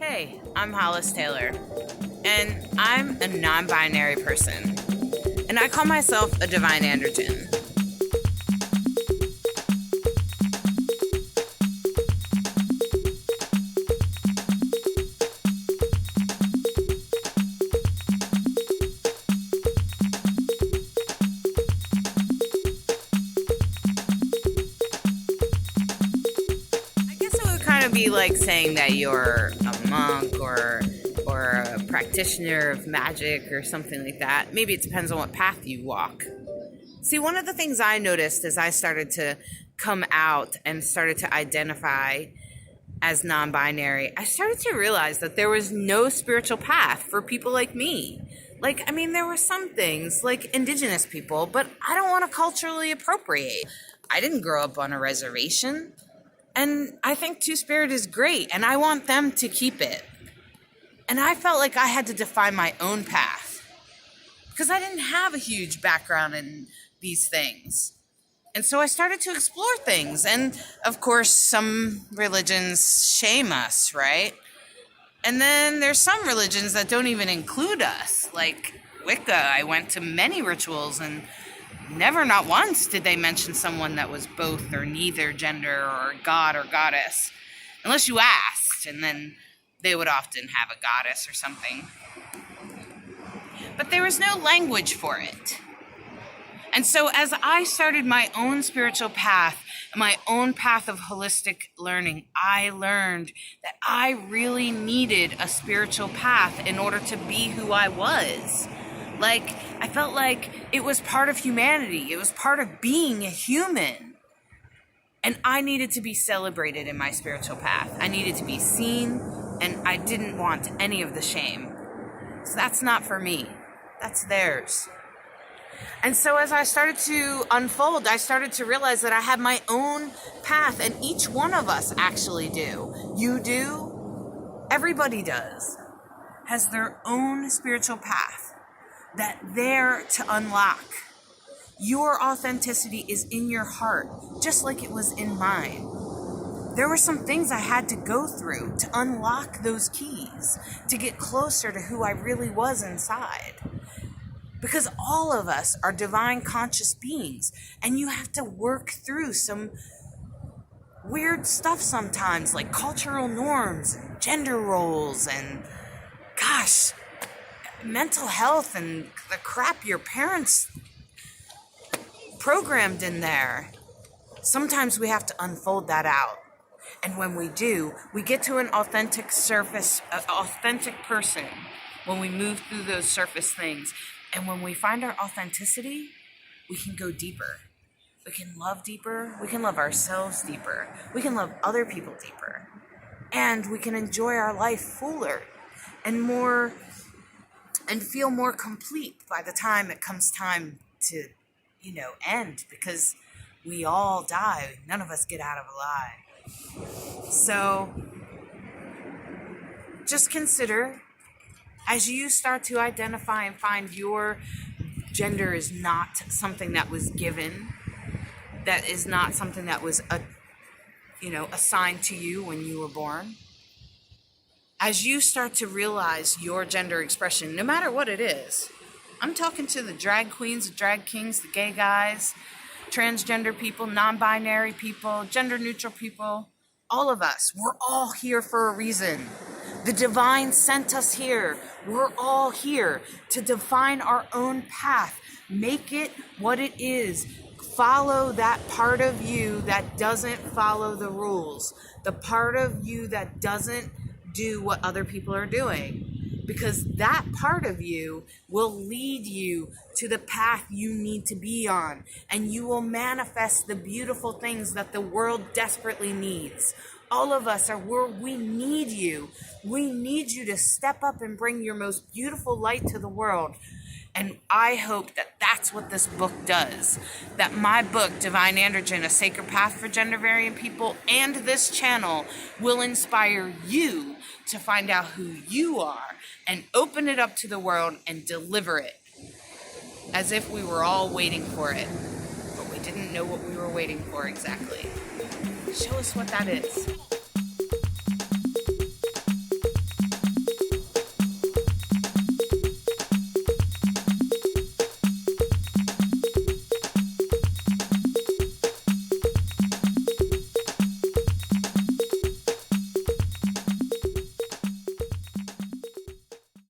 Hey, I'm Hollis Taylor, and I'm a non-binary person, and I call myself a Divine Androgyne. I guess it would kind of be like saying that you're a monk or a practitioner of magic or something like that. Maybe it depends on what path you walk. See, one of the things I noticed as I started to come out and started to identify as non-binary, I started to realize that there was no spiritual path for people like me. There were some things like indigenous people, but I don't want to culturally appropriate. I didn't grow up on a reservation, and I think Two-Spirit is great, and I want them to keep it. And I felt like I had to define my own path because I didn't have a huge background in these things. And so I started to explore things. And of course, some religions shame us, right? And then there's some religions that don't even include us. Like Wicca, I went to many rituals and never, not once, did they mention someone that was both or neither gender or god or goddess. Unless you asked, and then they would often have a goddess or something. But there was no language for it. And so as I started my own spiritual path, my own path of holistic learning, I learned that I really needed a spiritual path in order to be who I was. I felt like it was part of humanity. It was part of being a human. And I needed to be celebrated in my spiritual path. I needed to be seen, and I didn't want any of the shame. So that's not for me. That's theirs. And so as I started to unfold, I started to realize that I had my own path, and each one of us actually do. You do. Everybody does. Has their own spiritual path that they're to unlock. Your authenticity is in your heart, just like it was in mine. There were some things I had to go through to unlock those keys, to get closer to who I really was inside. Because all of us are divine conscious beings, and you have to work through some weird stuff sometimes, like cultural norms, and gender roles, and mental health, and the crap your parents programmed in there. Sometimes we have to unfold that out. And when we do, we get to an authentic person when we move through those surface things. And when we find our authenticity, we can go deeper. We can love deeper. We can love ourselves deeper. We can love other people deeper. And we can enjoy our life fuller and more, and feel more complete by the time it comes time to, end, because we all die. None of us get out of alive. So just consider, as you start to identify and find your gender is not something that was given, that is not something that was assigned to you when you were born. As you start to realize your gender expression, no matter what it is, I'm talking to the drag queens, the drag kings, the gay guys, transgender people, non-binary people, gender-neutral people, all of us, we're all here for a reason. The divine sent us here. We're all here to define our own path. Make it what it is. Follow that part of you that doesn't follow the rules. The part of you that doesn't do what other people are doing. Because that part of you will lead you to the path you need to be on. And you will manifest the beautiful things that the world desperately needs. All of us are where we need you. We need you to step up and bring your most beautiful light to the world. And I hope that that's what this book does. That my book, Divine Androgyne, A Sacred Path for Gender Variant People, and this channel will inspire you to find out who you are and open it up to the world and deliver it. As if we were all waiting for it, but we didn't know what we were waiting for exactly. Show us what that is.